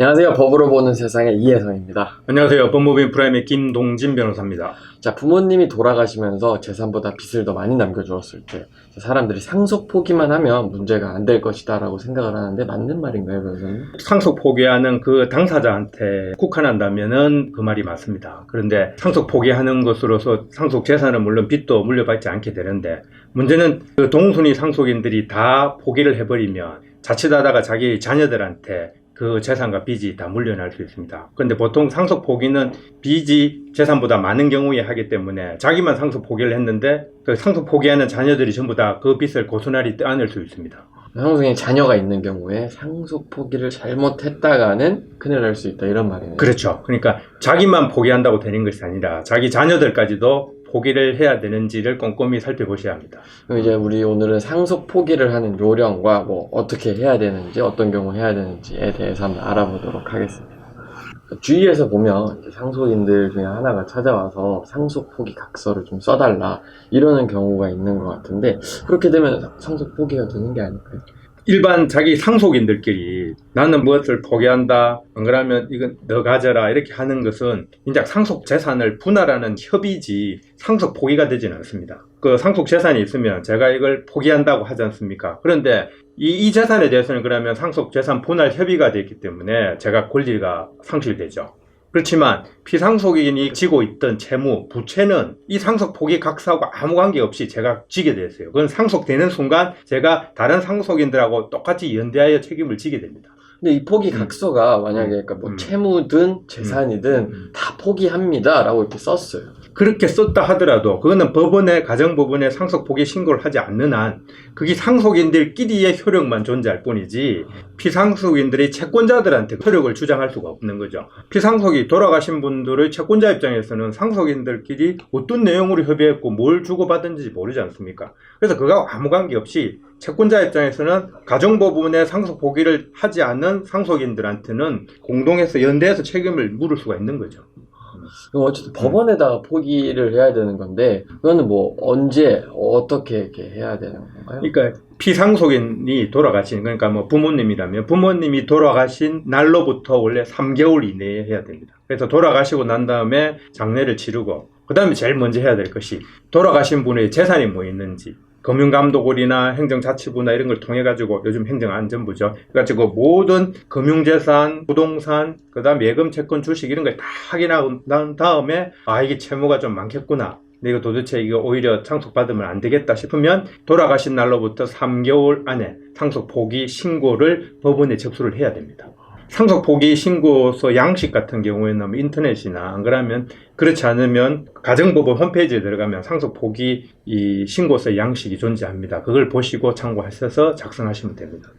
안녕하세요. 법으로 보는 세상의 이혜성입니다. 안녕하세요. 법무부인 프라임의 김동진 변호사입니다. 자, 부모님이 돌아가시면서 재산보다 빚을 더 많이 남겨주었을 때 사람들이 상속 포기만 하면 문제가 안 될 것이다 라고 생각을 하는데 맞는 말인가요, 변호사님? 상속 포기하는 그 당사자한테 국한한다면은 그 말이 맞습니다. 그런데 상속 포기하는 것으로서 상속 재산은 물론 빚도 물려받지 않게 되는데, 문제는 그 동순위 상속인들이 다 포기를 해버리면 자칫하다가 자기 자녀들한테 그 재산과 빚이 다 물려날 수 있습니다. 그런데 보통 상속 포기는 빚이 재산보다 많은 경우에 하기 때문에 자기만 상속 포기를 했는데 그 상속 포기하는 자녀들이 전부 다 그 빚을 고스란히 떼어낼 수 있습니다. 상속인 자녀가 있는 경우에 상속 포기를 잘못했다가는 큰일 날 수 있다, 이런 말이네요. 그렇죠. 그러니까 자기만 포기한다고 되는 것이 아니라 자기 자녀들까지도 포기를 해야 되는지를 꼼꼼히 살펴보셔야 합니다. 그럼 이제 우리 오늘은 상속 포기를 하는 요령과 뭐 어떻게 해야 되는지, 어떤 경우 해야 되는지에 대해서 한번 알아보도록 하겠습니다. 주위에서 보면 상속인들 중에 하나가 찾아와서 상속 포기 각서를 좀 써달라 이러는 경우가 있는 것 같은데, 그렇게 되면 상속 포기가 되는 게 아닐까요? 일반 자기 상속인들끼리 나는 무엇을 포기한다, 안 그러면 이건 너 가져라 이렇게 하는 것은 인작 상속 재산을 분할하는 협의지 상속 포기가 되지는 않습니다. 그 상속 재산이 있으면 제가 이걸 포기한다고 하지 않습니까? 그런데 이 재산에 대해서는 그러면 상속 재산 분할 협의가 되기 때문에 제가 권리가 상실되죠. 그렇지만 피상속인이 지고 있던 채무, 부채는 이 상속 포기 각서하고 아무 관계없이 제가 지게 됐어요. 그건 상속되는 순간 제가 다른 상속인들하고 똑같이 연대하여 책임을 지게 됩니다. 근데 이 포기 각서가 만약에 그러니까 뭐 채무든 재산이든 다 포기합니다 라고 이렇게 썼어요. 그렇게 썼다 하더라도 그거는 법원에, 가정법원에 상속 포기 신고를 하지 않는 한 그게 상속인들끼리의 효력만 존재할 뿐이지 피상속인들이 채권자들한테 효력을 주장할 수가 없는 거죠. 피상속이 돌아가신 분들의 채권자 입장에서는 상속인들끼리 어떤 내용으로 협의했고 뭘 주고받은지 모르지 않습니까? 그래서 그거하고 아무 관계없이 채권자 입장에서는 가정법원에 상속 포기를 하지 않은 상속인들한테는 공동해서 연대해서 책임을 물을 수가 있는 거죠. 그럼 어쨌든 법원에다가 포기를 해야 되는 건데, 그거는 뭐 언제 어떻게 이렇게 해야 되는 건가요? 그러니까 피상속인이 돌아가신, 그러니까 뭐 부모님이라면 부모님이 돌아가신 날로부터 원래 3개월 이내에 해야 됩니다. 그래서 돌아가시고 난 다음에 장례를 치르고 그 다음에 제일 먼저 해야 될 것이 돌아가신 분의 재산이 뭐 있는지, 금융감독원이나 행정자치부나 이런 걸 통해 가지고, 요즘 행정안전부죠, 그래가지고 모든 금융재산, 부동산, 그 다음 예금, 채권, 주식 이런 걸 다 확인하고 난 다음에 이게 채무가 좀 많겠구나, 근데 이거 도대체 이거 오히려 상속받으면 안 되겠다 싶으면 돌아가신 날로부터 3개월 안에 상속 포기 신고를 법원에 접수를 해야 됩니다. 상속 포기 신고서 양식 같은 경우에는 인터넷이나 안 그러면, 그렇지 않으면 가정법원 홈페이지에 들어가면 상속 포기 이 신고서 양식이 존재합니다. 그걸 보시고 참고하셔서 작성하시면 됩니다.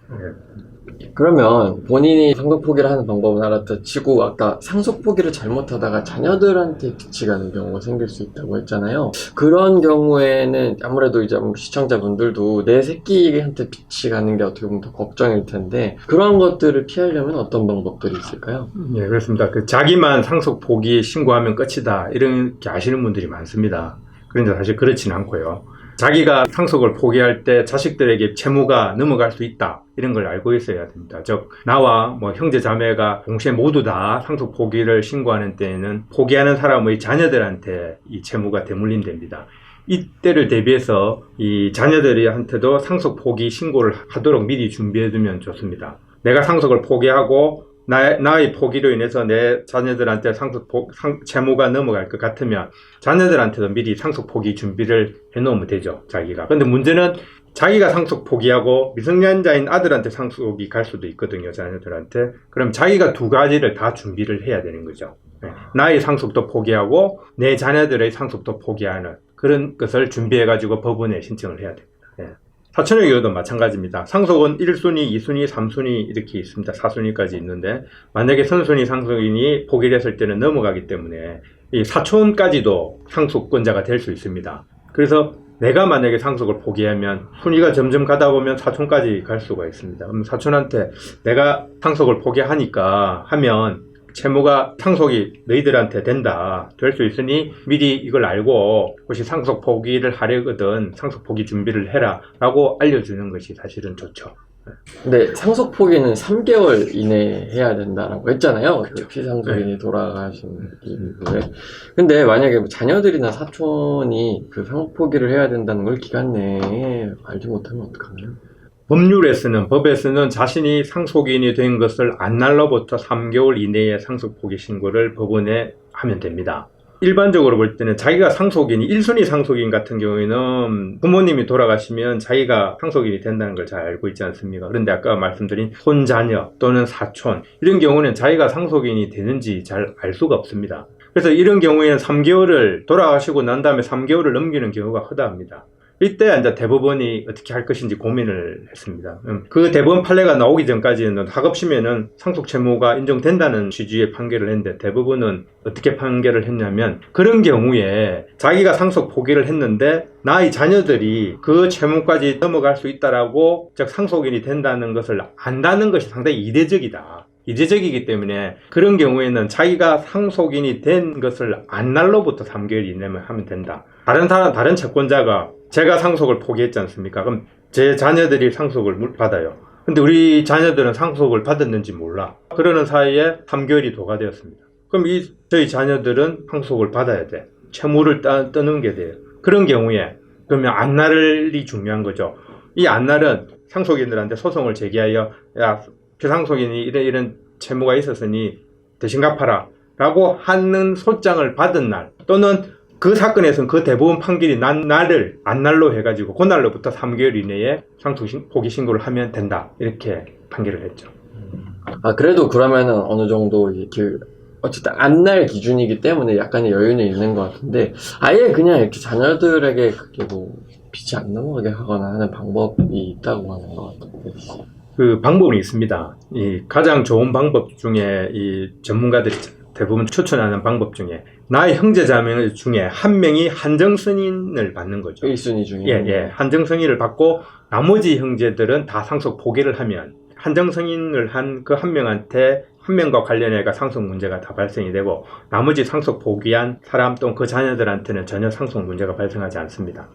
그러면 본인이 상속 포기를 하는 방법은 알았다 치고, 아까 상속 포기를 잘못하다가 자녀들한테 빚이 가는 경우가 생길 수 있다고 했잖아요. 그런 경우에는 아무래도 이제 시청자분들도 내 새끼한테 빚이 가는 게 어떻게 보면 더 걱정일 텐데, 그런 것들을 피하려면 어떤 방법들이 있을까요? 네, 그렇습니다. 자기만 상속 포기 신고하면 끝이다 이렇게 아시는 분들이 많습니다. 그런데 사실 그렇지는 않고요. 자기가 상속을 포기할 때 자식들에게 채무가 넘어갈 수 있다 이런 걸 알고 있어야 됩니다. 즉 나와 뭐 형제 자매가 동시에 모두 다 상속 포기를 신고하는 때에는 포기하는 사람의 자녀들한테 이 채무가 대물림됩니다. 이때를 대비해서 이 자녀들한테도 상속 포기 신고를 하도록 미리 준비해 두면 좋습니다. 내가 상속을 포기하고 나의 포기로 인해서 내 자녀들한테 채무가 넘어갈 것 같으면 자녀들한테도 미리 상속 포기 준비를 해놓으면 되죠, 자기가. 근데 문제는 자기가 상속 포기하고 미성년자인 아들한테 상속이 갈 수도 있거든요, 자녀들한테. 그럼 자기가 두 가지를 다 준비를 해야 되는 거죠. 나의 상속도 포기하고 내 자녀들의 상속도 포기하는 그런 것을 준비해가지고 법원에 신청을 해야 됩니다. 사촌의 경우도 마찬가지입니다. 상속은 1순위, 2순위, 3순위 이렇게 있습니다. 4순위까지 있는데, 만약에 선순위 상속인이 포기를 했을 때는 넘어가기 때문에 이 사촌까지도 상속권자가 될 수 있습니다. 그래서 내가 만약에 상속을 포기하면 순위가 점점 가다 보면 사촌까지 갈 수가 있습니다. 그럼 사촌한테 내가 상속을 포기하니까 하면 채무가 상속이 너희들한테 된다, 될 수 있으니 미리 이걸 알고 혹시 상속 포기를 하려거든 상속 포기 준비를 해라 라고 알려주는 것이 사실은 좋죠. 근데 상속 포기는 3개월 이내에 해야 된다라고 했잖아요. 그 피상속인이 돌아가신 이후에. 근데 만약에 뭐 자녀들이나 사촌이 그 상속 포기를 해야 된다는 걸 기간 내에 알지 못하면 어떡하나요? 법률에서는, 법에서는 자신이 상속인이 된 것을 안 날로부터 3개월 이내에 상속 포기 신고를 법원에 하면 됩니다. 일반적으로 볼 때는 자기가 상속인이 1순위 상속인 같은 경우에는 부모님이 돌아가시면 자기가 상속인이 된다는 걸 잘 알고 있지 않습니까? 그런데 아까 말씀드린 손자녀 또는 사촌 이런 경우는 자기가 상속인이 되는지 잘 알 수가 없습니다. 그래서 이런 경우에는 3개월을 돌아가시고 난 다음에 3개월을 넘기는 경우가 허다합니다. 이때 이제 대법원이 어떻게 할 것인지 고민을 했습니다. 그 대법원 판례가 나오기 전까지는 하급심에는 상속 채무가 인정된다는 취지의 판결을 했는데 대법원은 어떻게 판결을 했냐면 그런 경우에 자기가 상속 포기를 했는데 나의 자녀들이 그 채무까지 넘어갈 수 있다라고 즉 상속인이 된다는 것을 안다는 것이 상당히 이례적이다. 이례적이기 때문에 그런 경우에는 자기가 상속인이 된 것을 안 날로부터 3개월 이내면 하면 된다. 다른 채권자가 제가 상속을 포기했지 않습니까? 그럼 제 자녀들이 상속을 받아요. 근데 우리 자녀들은 상속을 받았는지 몰라. 그러는 사이에 3개월이 도과되었습니다. 그럼 저희 자녀들은 상속을 받아야 돼. 채무를 떠넘게 돼요. 그런 경우에 그러면 안날이 중요한 거죠. 이 안날은 상속인들한테 소송을 제기하여 야 피상속인이 이런 채무가 있었으니 대신 갚아라 라고 하는 소장을 받은 날 또는 그 사건에서는 그 대법원 판결이 난 날을 안날로 해가지고 그날로부터 3개월 이내에 상속 포기 신고를 하면 된다 이렇게 판결을 했죠. 아 그래도 그러면은 어느 정도 그 어쨌든 안날 기준이기 때문에 약간의 여유는 있는 것 같은데 아예 그냥 이렇게 자녀들에게 그게 뭐 빚이 안 넘어가게 하거나 하는 방법이 있다고 하는 것 같은데. 그 방법은 있습니다. 이 가장 좋은 방법 중에 이 전문가들이 대부분 추천하는 방법 중에 나의 형제자매 중에 한 명이 한정승인을 받는 거죠. 1순위 중에. 예. 한정승인을 받고 나머지 형제들은 다 상속 포기를 하면 한정승인을 한 그 한 명한테 한 명과 관련해가 상속 문제가 다 발생이 되고 나머지 상속 포기한 사람 또는 그 자녀들한테는 전혀 상속 문제가 발생하지 않습니다.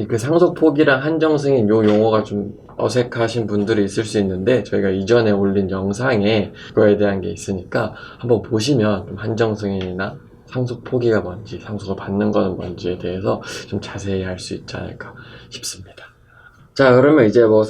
그 상속 포기랑 한정승인 요 용어가 좀 어색하신 분들이 있을 수 있는데 저희가 이전에 올린 영상에 그거에 대한 게 있으니까 한번 보시면 좀 한정승인이나 상속 포기가 뭔지 상속을 받는 거는 뭔지에 대해서 좀 자세히 알 수 있지 않을까 싶습니다. 자 그러면 이제 뭐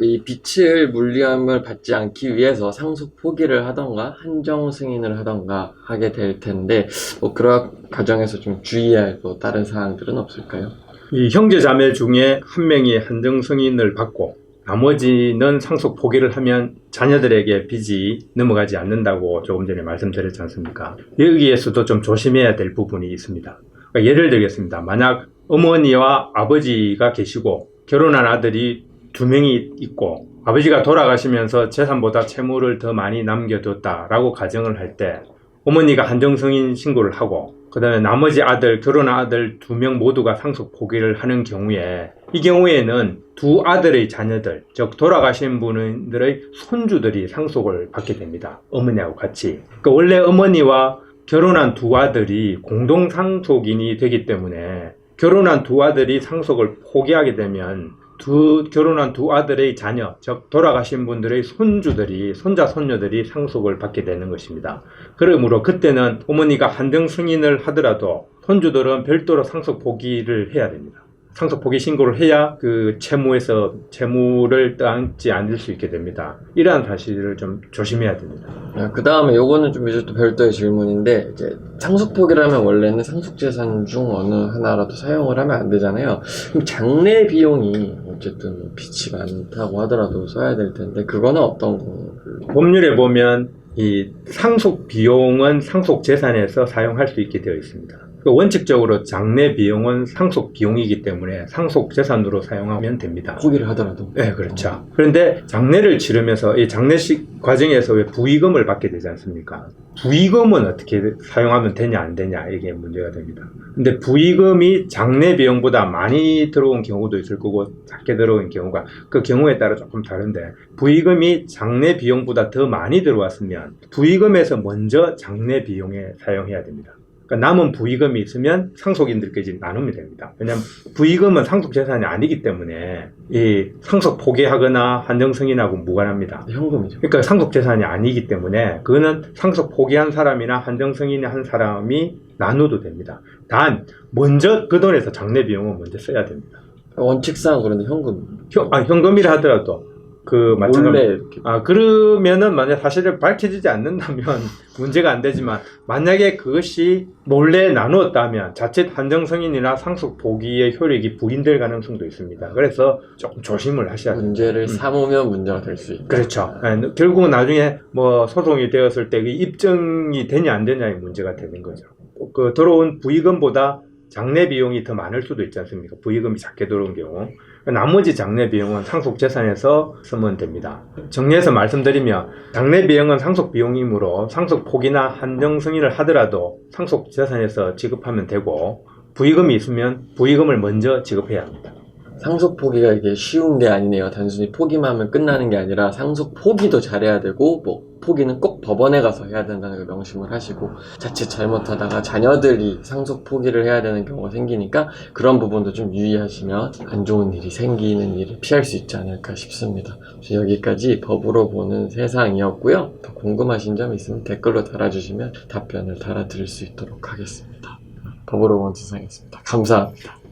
이 빚을 물리함을 받지 않기 위해서 상속 포기를 하던가 한정 승인을 하던가 하게 될 텐데 뭐 그런 과정에서 좀 주의할 뭐 다른 사항들은 없을까요? 이 형제 자매 중에 한 명이 한정 승인을 받고 나머지는 상속 포기를 하면 자녀들에게 빚이 넘어가지 않는다고 조금 전에 말씀드렸지 않습니까? 여기에서도 좀 조심해야 될 부분이 있습니다. 그러니까 예를 들겠습니다. 만약 어머니와 아버지가 계시고 결혼한 아들이 2명이 있고 아버지가 돌아가시면서 재산보다 채무를 더 많이 남겨뒀다라고 가정을 할 때 어머니가 한정승인 신고를 하고 그 다음에 나머지 결혼한 아들 2명 모두가 상속 포기를 하는 경우에 이 경우에는 두 아들의 자녀들, 즉 돌아가신 분들의 손주들이 상속을 받게 됩니다. 어머니하고 같이. 그러니까 원래 어머니와 결혼한 두 아들이 공동 상속인이 되기 때문에 결혼한 두 아들이 상속을 포기하게 되면 결혼한 두 아들의 자녀, 즉 돌아가신 분들의 손자, 손녀들이 상속을 받게 되는 것입니다. 그러므로 그때는 어머니가 한정 승인을 하더라도 손주들은 별도로 상속 포기를 해야 됩니다. 상속 포기 신고를 해야 그 채무에서 채무를 떠안지 않을 수 있게 됩니다. 이러한 사실을 좀 조심해야 됩니다. 그 다음에 요거는 좀 이제 또 별도의 질문인데 이제 상속 포기를 하면 원래는 상속 재산 중 어느 하나라도 사용을 하면 안 되잖아요. 그럼 장례 비용이 어쨌든 빚이 많다고 하더라도 써야 될 텐데 그거는 어떤 거? 법률에 보면 이 상속 비용은 상속 재산에서 사용할 수 있게 되어 있습니다. 원칙적으로 장례 비용은 상속 비용이기 때문에 상속 재산으로 사용하면 됩니다. 포기를 하더라도. 네, 그렇죠. 그런데 장례를 치르면서 이 장례식 과정에서 왜 부의금을 받게 되지 않습니까? 부의금은 어떻게 사용하면 되냐 안 되냐 이게 문제가 됩니다. 근데 부의금이 장례 비용보다 많이 들어온 경우도 있을 거고 작게 들어온 경우가 그 경우에 따라 조금 다른데 부의금이 장례 비용보다 더 많이 들어왔으면 부의금에서 먼저 장례 비용에 사용해야 됩니다. 그러니까 남은 부의금이 있으면 상속인들끼리 나누면 됩니다. 왜냐하면 부의금은 상속재산이 아니기 때문에 이 상속 포기하거나 한정 승인하고 무관합니다. 현금이죠. 그러니까 상속재산이 아니기 때문에 그거는 상속 포기한 사람이나 한정 승인한 사람이 나눠도 됩니다. 단 먼저 그 돈에서 장례 비용은 먼저 써야 됩니다. 원칙상 그런데 현금. 현금이라 하더라도 그 몰래 마찬가지. 이렇게. 그러면은 만약 사실을 밝혀지지 않는다면 문제가 안 되지만 만약에 그것이 몰래 나누었다면 자칫 한정 승인이나 상속 포기의 효력이 부인될 가능성도 있습니다. 그래서 조금 조심을 하셔야 됩니다. 문제를 삼으면 문제가 될 수 있다. 그렇죠. 결국은 나중에 뭐 소송이 되었을 때 그 입증이 되냐 안 되냐의 문제가 되는 거죠. 그 들어온 부의금보다 장례 비용이 더 많을 수도 있지 않습니까? 부의금이 작게 들어온 경우. 나머지 장례 비용은 상속 재산에서 쓰면 됩니다. 정리해서 말씀드리면 장례 비용은 상속 비용이므로 상속 포기나 한정 승인을 하더라도 상속 재산에서 지급하면 되고 부의금이 있으면 부의금을 먼저 지급해야 합니다. 상속 포기가 이게 쉬운 게 아니네요. 단순히 포기만 하면 끝나는 게 아니라 상속 포기도 잘해야 되고, 뭐 포기는 꼭 법원에 가서 해야 된다는 걸 명심을 하시고, 자칫 잘못하다가 자녀들이 상속 포기를 해야 되는 경우가 생기니까 그런 부분도 좀 유의하시면 안 좋은 일이 생기는 일을 피할 수 있지 않을까 싶습니다. 그래서 여기까지 법으로 보는 세상이었고요. 더 궁금하신 점 있으면 댓글로 달아주시면 답변을 달아드릴 수 있도록 하겠습니다. 법으로 보는 세상이었습니다. 감사합니다.